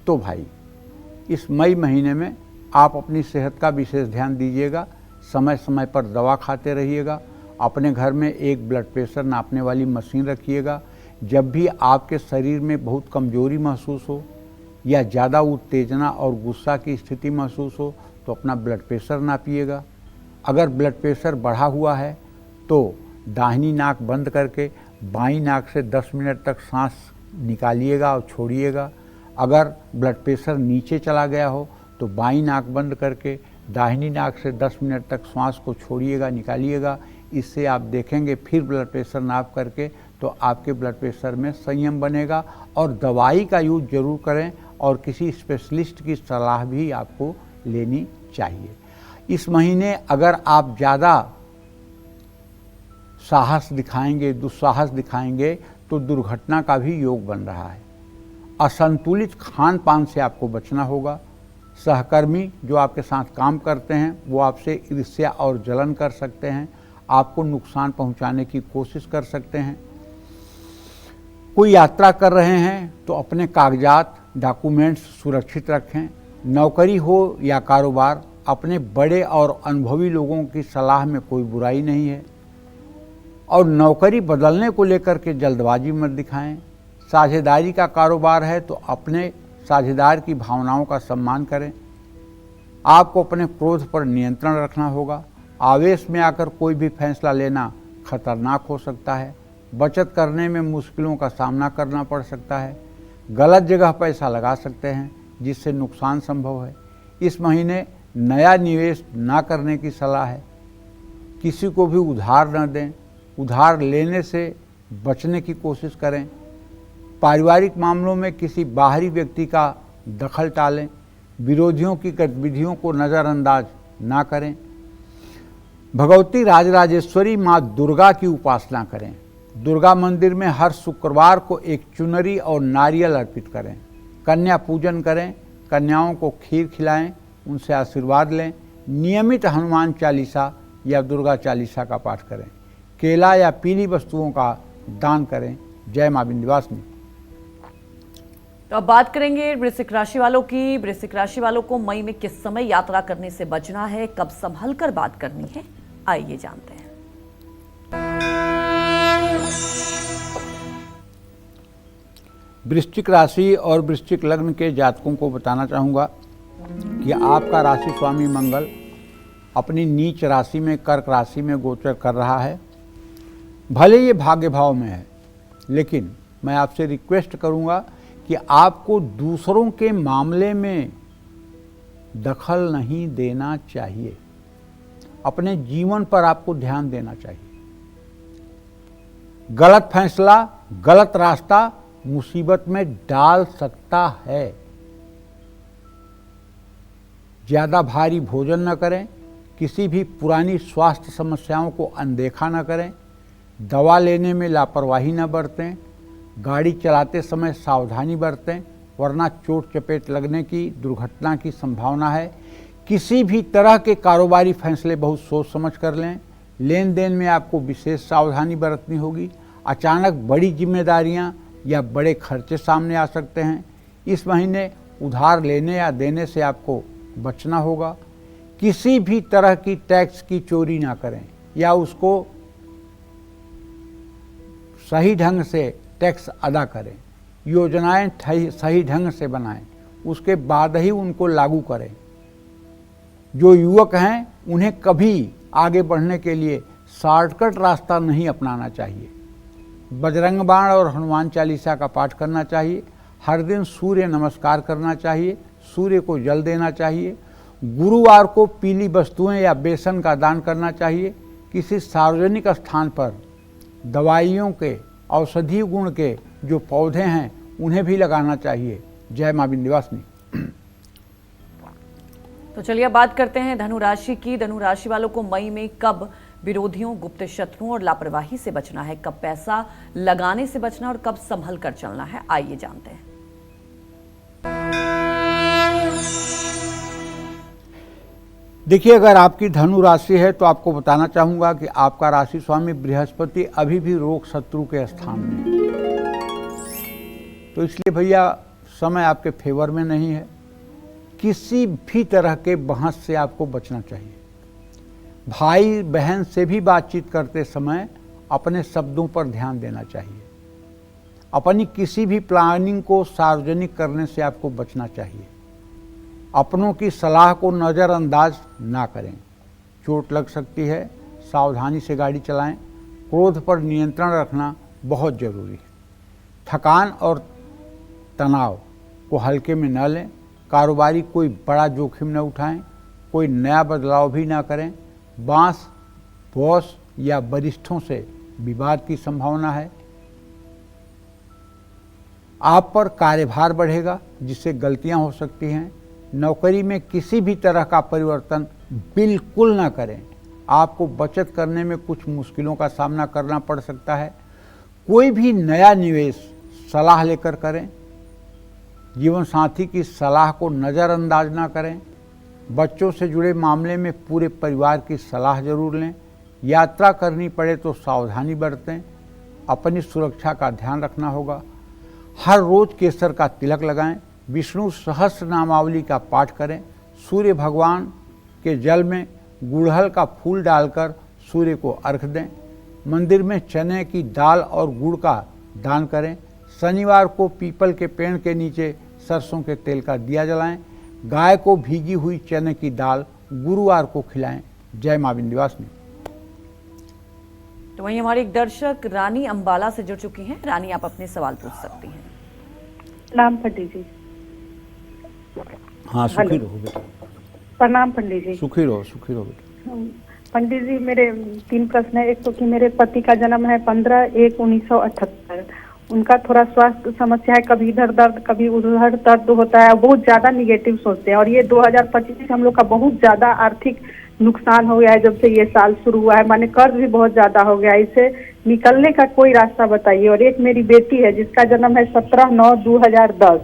तो भाई इस मई महीने में आप अपनी सेहत का विशेष ध्यान दीजिएगा। समय समय पर दवा खाते रहिएगा। अपने घर में एक ब्लड प्रेशर नापने वाली मशीन रखिएगा। जब भी आपके शरीर में बहुत कमजोरी महसूस हो या ज़्यादा उत्तेजना और गुस्सा की स्थिति महसूस हो तो अपना ब्लड प्रेशर नापिएगा। अगर ब्लड प्रेशर बढ़ा हुआ है तो दाहिनी नाक बंद करके बाईं नाक से 10 मिनट तक सांस निकालिएगा और छोड़िएगा। अगर ब्लड प्रेशर नीचे चला गया हो तो बाईं नाक बंद करके दाहिनी नाक से 10 मिनट तक सांस को छोड़िएगा, निकालिएगा। इससे आप देखेंगे फिर ब्लड प्रेशर नाप करके तो आपके ब्लड प्रेशर में संयम बनेगा। और दवाई का यूज जरूर करें और किसी स्पेशलिस्ट की सलाह भी आपको लेनी चाहिए। इस महीने अगर आप ज़्यादा साहस दिखाएंगे, दुस्साहस दिखाएंगे तो दुर्घटना का भी योग बन रहा है। असंतुलित खान पान से आपको बचना होगा। सहकर्मी जो आपके साथ काम करते हैं वो आपसे ईर्ष्या और जलन कर सकते हैं, आपको नुकसान पहुंचाने की कोशिश कर सकते हैं। कोई यात्रा कर रहे हैं तो अपने कागजात, डॉक्यूमेंट्स सुरक्षित रखें। नौकरी हो या कारोबार, अपने बड़े और अनुभवी लोगों की सलाह में कोई बुराई नहीं है। और नौकरी बदलने को लेकर के जल्दबाजी मत दिखाएं। साझेदारी का कारोबार है तो अपने साझेदार की भावनाओं का सम्मान करें। आपको अपने क्रोध पर नियंत्रण रखना होगा। आवेश में आकर कोई भी फैसला लेना खतरनाक हो सकता है। बचत करने में मुश्किलों का सामना करना पड़ सकता है। गलत जगह पैसा लगा सकते हैं जिससे नुकसान संभव है। इस महीने नया निवेश ना करने की सलाह है। किसी को भी उधार न दें। उधार लेने से बचने की कोशिश करें। पारिवारिक मामलों में किसी बाहरी व्यक्ति का दखल टालें। विरोधियों की गतिविधियों को नज़रअंदाज ना करें। भगवती राजराजेश्वरी माँ दुर्गा की उपासना करें। दुर्गा मंदिर में हर शुक्रवार को एक चुनरी और नारियल अर्पित करें। कन्या पूजन करें। कन्याओं को खीर खिलाएं, उनसे आशीर्वाद लें। नियमित हनुमान चालीसा या दुर्गा चालीसा का पाठ करें। केला या पीली वस्तुओं का दान करें। जय मां विंध्यवासिनी। तो अब बात करेंगे वृश्चिक राशि वालों की। वृश्चिक राशि वालों को मई में किस समय यात्रा करने से बचना है, कब संभल कर बात करनी है, आइए जानते हैं। वृश्चिक राशि और वृश्चिक लग्न के जातकों को बताना चाहूँगा कि आपका राशि स्वामी मंगल अपनी नीच राशि में कर्क राशि में गोचर कर रहा है। भले ये भाग्य भाव में है, लेकिन मैं आपसे रिक्वेस्ट करूँगा कि आपको दूसरों के मामले में दखल नहीं देना चाहिए। अपने जीवन पर आपको ध्यान देना चाहिए। गलत फैसला, गलत रास्ता मुसीबत में डाल सकता है। ज़्यादा भारी भोजन न करें, किसी भी पुरानी स्वास्थ्य समस्याओं को अनदेखा न करें, दवा लेने में लापरवाही न बरतें, गाड़ी चलाते समय सावधानी बरतें, वरना चोट चपेट लगने की, दुर्घटना की संभावना है। किसी भी तरह के कारोबारी फैसले बहुत सोच समझ कर लें। लेन देन में आपको विशेष सावधानी बरतनी होगी। अचानक बड़ी जिम्मेदारियां या बड़े खर्चे सामने आ सकते हैं। इस महीने उधार लेने या देने से आपको बचना होगा। किसी भी तरह की टैक्स की चोरी ना करें या उसको सही ढंग से टैक्स अदा करें। योजनाएं सही ढंग से बनाएं, उसके बाद ही उनको लागू करें। जो युवक हैं उन्हें कभी आगे बढ़ने के लिए शॉर्टकट रास्ता नहीं अपनाना चाहिए। बजरंग बाण और हनुमान चालीसा का पाठ करना चाहिए। हर दिन सूर्य नमस्कार करना चाहिए, सूर्य को जल देना चाहिए। गुरुवार को पीली वस्तुएं या बेसन का दान करना चाहिए। किसी सार्वजनिक स्थान पर दवाइयों के, औषधीय गुण के जो पौधे हैं उन्हें भी लगाना चाहिए। जय मां विंध्यवासिनी। तो चलिए अब बात करते हैं धनु राशि की। धनु राशि वालों को मई में कब विरोधियों, गुप्त शत्रुओं और लापरवाही से बचना है, कब पैसा लगाने से बचना और कब संभल कर चलना है, आइए जानते हैं। देखिए, अगर आपकी धनु राशि है तो आपको बताना चाहूंगा कि आपका राशि स्वामी बृहस्पति अभी भी रोग शत्रु के स्थान में है। तो इसलिए भैया समय आपके फेवर में नहीं है। किसी भी तरह के बहस से आपको बचना चाहिए। भाई बहन से भी बातचीत करते समय अपने शब्दों पर ध्यान देना चाहिए। अपनी किसी भी प्लानिंग को सार्वजनिक करने से आपको बचना चाहिए। अपनों की सलाह को नज़रअंदाज ना करें, चोट लग सकती है। सावधानी से गाड़ी चलाएं। क्रोध पर नियंत्रण रखना बहुत ज़रूरी है। थकान और तनाव को हल्के में न लें। कारोबारी कोई बड़ा जोखिम न उठाएं। कोई नया बदलाव भी ना करें। बॉस या वरिष्ठों से विवाद की संभावना है। आप पर कार्यभार बढ़ेगा जिससे गलतियां हो सकती हैं। नौकरी में किसी भी तरह का परिवर्तन बिल्कुल ना करें। आपको बचत करने में कुछ मुश्किलों का सामना करना पड़ सकता है। कोई भी नया निवेश सलाह लेकर करें। जीवन साथी की सलाह को नज़रअंदाज ना करें। बच्चों से जुड़े मामले में पूरे परिवार की सलाह जरूर लें। यात्रा करनी पड़े तो सावधानी बरतें। अपनी सुरक्षा का ध्यान रखना होगा। हर रोज केसर का तिलक लगाएं। विष्णु सहस्त्र नामावली का पाठ करें। सूर्य भगवान के जल में गुड़हल का फूल डालकर सूर्य को अर्घ दें। मंदिर में चने की दाल और गुड़ का दान करें। शनिवार को पीपल के पेड़ के नीचे सरसों के तेल का दिया जलाएं। गाय को भीगी हुई चने की दाल गुरुवार को खिलाएं। जय मां विंध्यवासिनी। तो वहीं हमारे एक दर्शक रानी अंबाला से जुड़ चुकी हैं। रानी, आप अपने सवाल पूछ सकती हैं। प्रणाम पंडित जी। हाँ, सुखी रहो बेटा। प्रणाम पंडित जी। सुखी रहो, सुखी रहो बेटा। पंडित जी, मेरे 3 प्रश्न है। एक तो कि मेरे पति का जन्म है 15/1/1978। उनका थोड़ा स्वास्थ्य समस्या है, कभी इधर दर्द कभी उधर दर्द होता है, बहुत ज्यादा निगेटिव सोचते हैं। और ये 2025 हम लोग का बहुत ज्यादा आर्थिक नुकसान हो गया है जब से ये साल शुरू हुआ है। माने कर्ज भी बहुत ज्यादा हो गया है। इसे निकलने का कोई रास्ता बताइए। और एक मेरी बेटी है जिसका जन्म है 17/9/2010।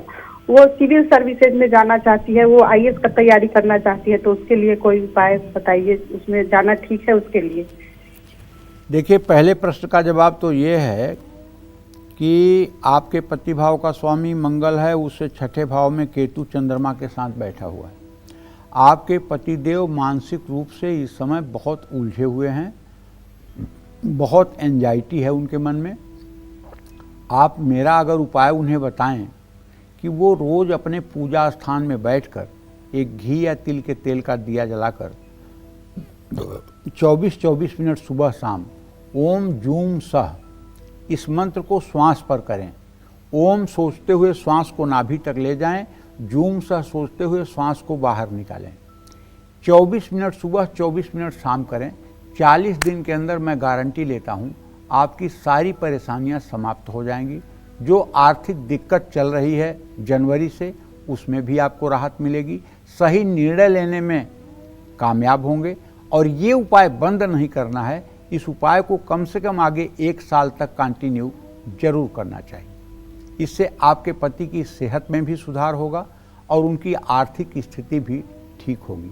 वो सिविल सर्विसेज में जाना चाहती है, वो IAS का तैयारी करना चाहती है, तो उसके लिए कोई उपाय बताइए, उसमें जाना ठीक है उसके लिए? देखिए, पहले प्रश्न का जवाब तो ये है कि आपके पति भाव का स्वामी मंगल है, उससे छठे भाव में केतु चंद्रमा के साथ बैठा हुआ है। आपके पतिदेव मानसिक रूप से इस समय बहुत उलझे हुए हैं, बहुत एंजाइटी है उनके मन में। आप मेरा अगर उपाय उन्हें बताएं कि वो रोज़ अपने पूजा स्थान में बैठकर एक घी या तिल के तेल का दिया जलाकर 24-24 मिनट सुबह शाम ओम जूम सह इस मंत्र को श्वास पर करें। ओम सोचते हुए श्वास को नाभि तक ले जाएं, जूम सह सोचते हुए श्वास को बाहर निकालें। 24 मिनट सुबह 24 मिनट शाम करें। 40 दिन के अंदर मैं गारंटी लेता हूं आपकी सारी परेशानियां समाप्त हो जाएंगी। जो आर्थिक दिक्कत चल रही है जनवरी से, उसमें भी आपको राहत मिलेगी। सही निर्णय लेने में कामयाब होंगे और ये उपाय बंद नहीं करना है। इस उपाय को कम से कम आगे 1 साल तक कंटिन्यू जरूर करना चाहिए। इससे आपके पति की सेहत में भी सुधार होगा और उनकी आर्थिक स्थिति भी ठीक होगी।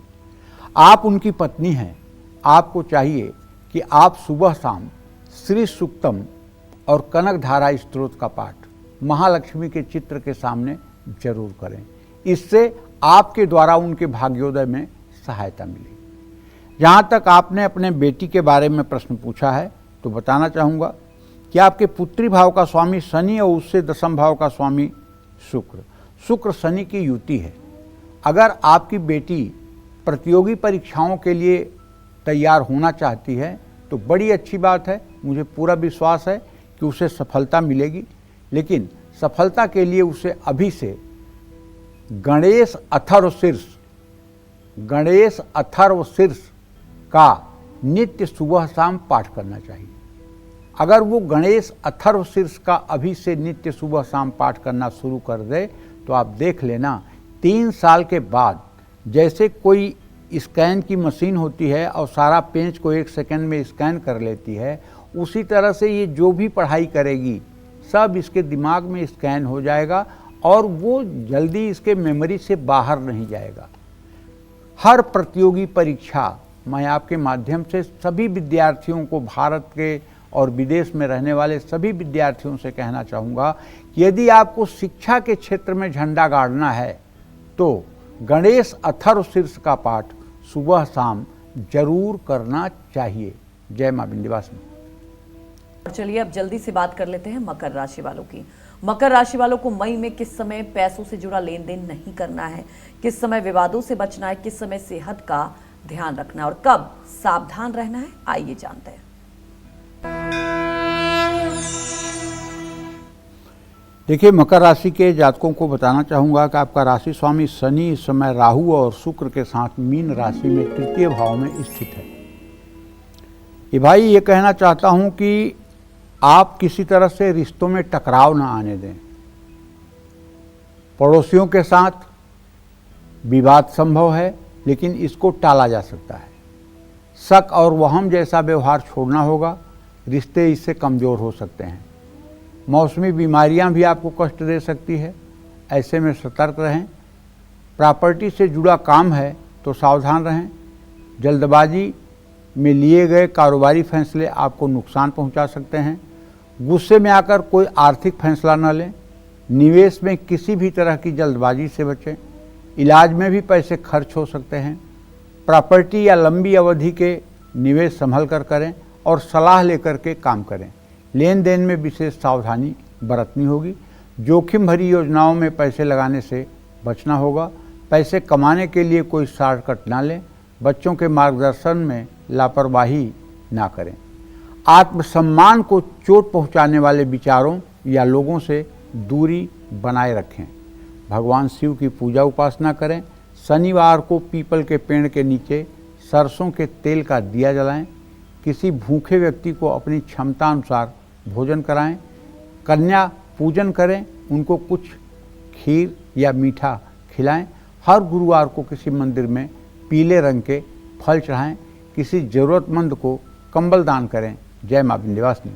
आप उनकी पत्नी हैं, आपको चाहिए कि आप सुबह शाम श्री सूक्तम और कनक धारा स्तोत्र का पाठ महालक्ष्मी के चित्र के सामने जरूर करें। इससे आपके द्वारा उनके भाग्योदय में सहायता मिलेगी। जहाँ तक आपने अपने बेटी के बारे में प्रश्न पूछा है तो बताना चाहूँगा कि आपके पुत्री भाव का स्वामी शनि और उससे दशम भाव का स्वामी शुक्र शनि की युति है। अगर आपकी बेटी प्रतियोगी परीक्षाओं के लिए तैयार होना चाहती है तो बड़ी अच्छी बात है। मुझे पूरा विश्वास है कि उसे सफलता मिलेगी, लेकिन सफलता के लिए उसे अभी से गणेश अथर्व शीर्ष का नित्य सुबह शाम पाठ करना चाहिए। अगर वो गणेश अथर्व शीर्ष का अभी से नित्य सुबह शाम पाठ करना शुरू कर दे तो आप देख लेना 3 साल के बाद, जैसे कोई स्कैन की मशीन होती है और सारा पेज को 1 सेकंड में स्कैन कर लेती है, उसी तरह से ये जो भी पढ़ाई करेगी सब इसके दिमाग में स्कैन हो जाएगा और वो जल्दी इसके मेमोरी से बाहर नहीं जाएगा। हर प्रतियोगी परीक्षा मैं आपके माध्यम से सभी विद्यार्थियों को, भारत के और विदेश में रहने वाले सभी विद्यार्थियों से कहना चाहूँगा कि यदि आपको शिक्षा के क्षेत्र में झंडा गाड़ना है तो गणेश अथर्व शीर्ष का पाठ सुबह शाम जरूर करना चाहिए। जय मां विंध्यवासिनी। और चलिए अब जल्दी से बात कर लेते हैं मकर राशि वालों की। मकर राशि वालों को मई में किस समय पैसों से जुड़ा लेन देन नहीं करना है, किस समय विवादों से बचना है, किस समय सेहत का ध्यान रखना है और कब सावधान रहना है, आइए जानते हैं। देखिए, मकर राशि के जातकों को बताना चाहूँगा कि आपका राशि स्वामी शनि इस समय राहु और शुक्र के साथ मीन राशि में तृतीय भाव में स्थित है। ये भाई ये कहना चाहता हूँ कि आप किसी तरह से रिश्तों में टकराव ना आने दें। पड़ोसियों के साथ विवाद संभव है, लेकिन इसको टाला जा सकता है। शक और वहम जैसा व्यवहार छोड़ना होगा, रिश्ते इससे कमज़ोर हो सकते हैं। मौसमी बीमारियां भी आपको कष्ट दे सकती है, ऐसे में सतर्क रहें। प्रॉपर्टी से जुड़ा काम है तो सावधान रहें। जल्दबाजी में लिए गए कारोबारी फैसले आपको नुकसान पहुंचा सकते हैं। गुस्से में आकर कोई आर्थिक फैसला न लें। निवेश में किसी भी तरह की जल्दबाजी से बचें। इलाज में भी पैसे खर्च हो सकते हैं। प्रॉपर्टी या लंबी अवधि के निवेश संभल कर करें और सलाह लेकर के काम करें। लेन देन में विशेष सावधानी बरतनी होगी। जोखिम भरी योजनाओं में पैसे लगाने से बचना होगा। पैसे कमाने के लिए कोई शॉर्टकट ना लें। बच्चों के मार्गदर्शन में लापरवाही ना करें। आत्मसम्मान को चोट पहुंचाने वाले विचारों या लोगों से दूरी बनाए रखें। भगवान शिव की पूजा उपासना करें। शनिवार को पीपल के पेड़ के नीचे सरसों के तेल का दिया जलाएं। किसी भूखे व्यक्ति को अपनी क्षमता अनुसार भोजन कराएं। कन्या पूजन करें, उनको कुछ खीर या मीठा खिलाएं। हर गुरुवार को किसी मंदिर में पीले रंग के फल चढ़ाएं। किसी ज़रूरतमंद को कंबल दान करें। जय मां विंध्यवासिनी।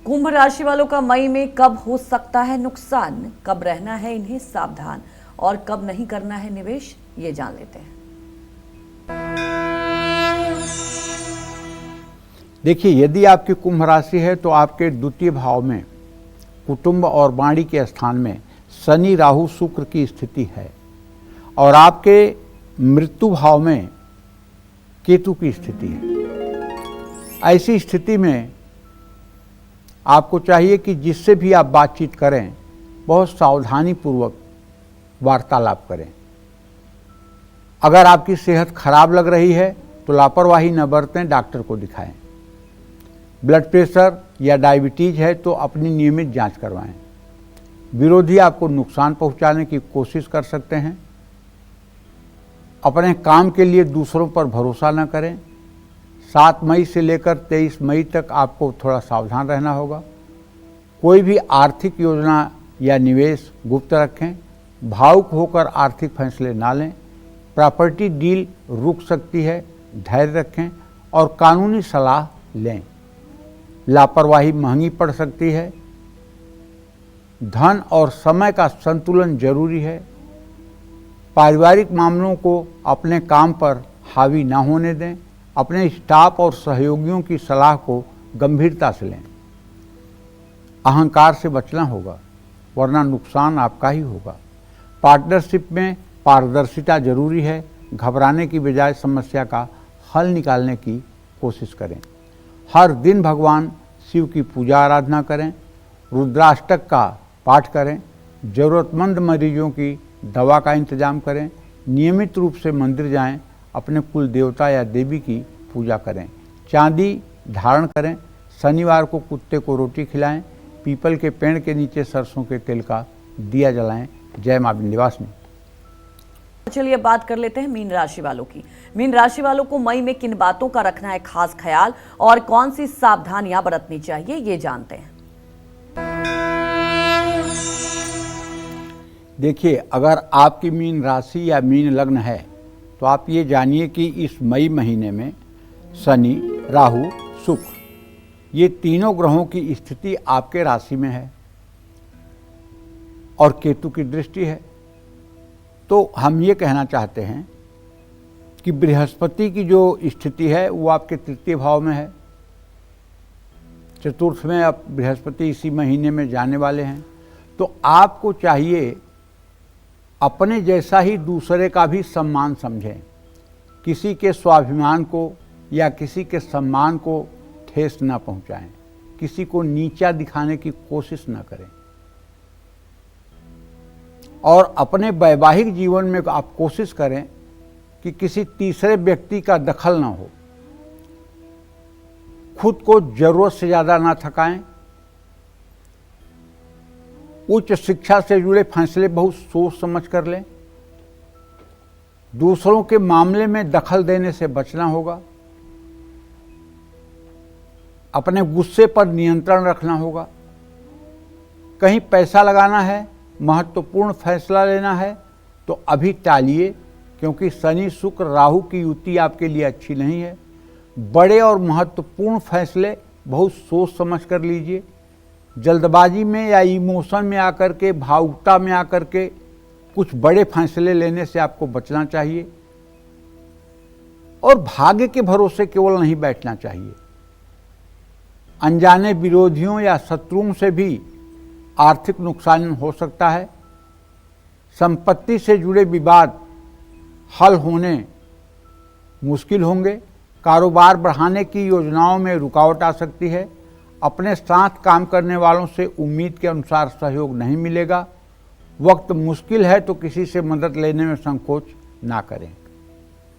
कुंभ राशि वालों का मई में कब हो सकता है नुकसान, कब रहना है इन्हें सावधान और कब नहीं करना है निवेश, ये जान लेते हैं। देखिए, यदि आपकी कुंभ राशि है तो आपके द्वितीय भाव में कुटुंब और वाणी के स्थान में शनि राहु शुक्र की स्थिति है और आपके मृत्यु भाव में केतु की स्थिति है। ऐसी स्थिति में आपको चाहिए कि जिससे भी आप बातचीत करें बहुत सावधानी पूर्वक वार्तालाप करें। अगर आपकी सेहत खराब लग रही है तो लापरवाही न बरतें, डॉक्टर को दिखाएं। ब्लड प्रेशर या डायबिटीज है तो अपनी नियमित जांच करवाएं। विरोधी आपको नुकसान पहुंचाने की कोशिश कर सकते हैं। अपने काम के लिए दूसरों पर भरोसा न करें। 7 मई से लेकर 23 मई तक आपको थोड़ा सावधान रहना होगा। कोई भी आर्थिक योजना या निवेश गुप्त रखें। भावुक होकर आर्थिक फैसले ना लें। प्रॉपर्टी डील रुक सकती है, धैर्य रखें और कानूनी सलाह लें। लापरवाही महंगी पड़ सकती है। धन और समय का संतुलन जरूरी है। पारिवारिक मामलों को अपने काम पर हावी ना होने दें। अपने स्टाफ और सहयोगियों की सलाह को गंभीरता से लें। अहंकार से बचना होगा, वरना नुकसान आपका ही होगा। पार्टनरशिप में पारदर्शिता जरूरी है। घबराने की बजाय समस्या का हल निकालने की कोशिश करें। हर दिन भगवान शिव की पूजा आराधना करें। रुद्राष्टक का पाठ करें। ज़रूरतमंद मरीजों की दवा का इंतजाम करें। नियमित रूप से मंदिर जाएं। अपने कुल देवता या देवी की पूजा करें। चांदी धारण करें। शनिवार को कुत्ते को रोटी खिलाएं। पीपल के पेड़ के नीचे सरसों के तेल का दिया जलाएं। जय मां विंध्यवासिनी। चलिए बात कर लेते हैं मीन राशि वालों की। मीन राशि वालों को मई में किन बातों का रखना है खास ख्याल और कौन सी सावधानियां बरतनी चाहिए, ये जानते हैं। देखिए, अगर आपकी मीन राशि या मीन लग्न है तो आप ये जानिए कि इस मई महीने में शनि, राहु, शुक्र ये तीनों ग्रहों की स्थिति आपके राशि में है और केतु की दृष्टि है। तो हम ये कहना चाहते हैं कि बृहस्पति की जो स्थिति है वो आपके तृतीय भाव में है। चतुर्थ में अब बृहस्पति इसी महीने में जाने वाले हैं। तो आपको चाहिए अपने जैसा ही दूसरे का भी सम्मान समझें। किसी के स्वाभिमान को या किसी के सम्मान को ठेस न पहुंचाएं। किसी को नीचा दिखाने की कोशिश न करें और अपने वैवाहिक जीवन में आप कोशिश करें कि किसी तीसरे व्यक्ति का दखल ना हो। खुद को जरूरत से ज़्यादा ना थकाएं। उच्च शिक्षा से जुड़े फैसले बहुत सोच समझ कर लें। दूसरों के मामले में दखल देने से बचना होगा। अपने गुस्से पर नियंत्रण रखना होगा। कहीं पैसा लगाना है, महत्वपूर्ण फैसला लेना है तो अभी टालिए, क्योंकि शनि शुक्र राहु की युति आपके लिए अच्छी नहीं है। बड़े और महत्वपूर्ण फैसले बहुत सोच समझ कर लीजिए। जल्दबाजी में या इमोशन में आकर के, भावुकता में आकर के कुछ बड़े फैसले लेने से आपको बचना चाहिए और भाग्य के भरोसे केवल नहीं बैठना चाहिए। अनजाने विरोधियों या शत्रुओं से भी आर्थिक नुकसान हो सकता है। संपत्ति से जुड़े विवाद हल होने मुश्किल होंगे। कारोबार बढ़ाने की योजनाओं में रुकावट आ सकती है। अपने साथ काम करने वालों से उम्मीद के अनुसार सहयोग नहीं मिलेगा। वक्त मुश्किल है तो किसी से मदद लेने में संकोच ना करें।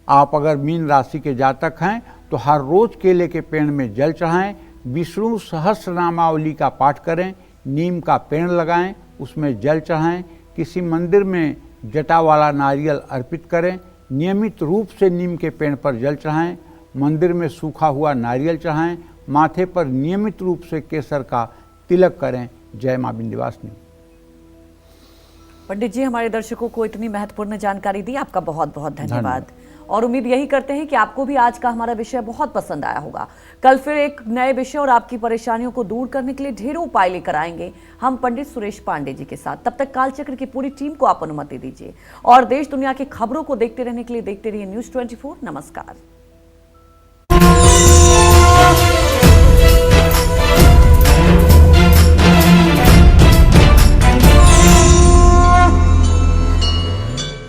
आप अगर मीन राशि के जातक हैं तो हर रोज केले के पेड़ में जल चढ़ाएं। विष्णु सहस्रनामावली का पाठ करें। नीम का पेड़ लगाएं, उसमें जल चढ़ाएं। किसी मंदिर में जटा वाला नारियल अर्पित करें। नियमित रूप से नीम के पेड़ पर जल चढ़ाएं। मंदिर में सूखा हुआ नारियल चढ़ाएं। माथे पर नियमित रूप से केसर का तिलक करें। जय मां विंध्यवासिनी। पंडित जी, हमारे दर्शकों को इतनी महत्वपूर्ण जानकारी दी, आपका बहुत बहुत धन्यवाद। और उम्मीद यही करते हैं कि आपको भी आज का हमारा विषय बहुत पसंद आया होगा। कल फिर एक नए विषय और आपकी परेशानियों को दूर करने के लिए ढेरों उपाय लेकर आएंगे हम पंडित सुरेश पांडे जी के साथ। तब तक कालचक्र की पूरी टीम को आप अनुमति दीजिए और देश दुनिया की खबरों को देखते रहने के लिए देखते रहिए News 24। नमस्कार।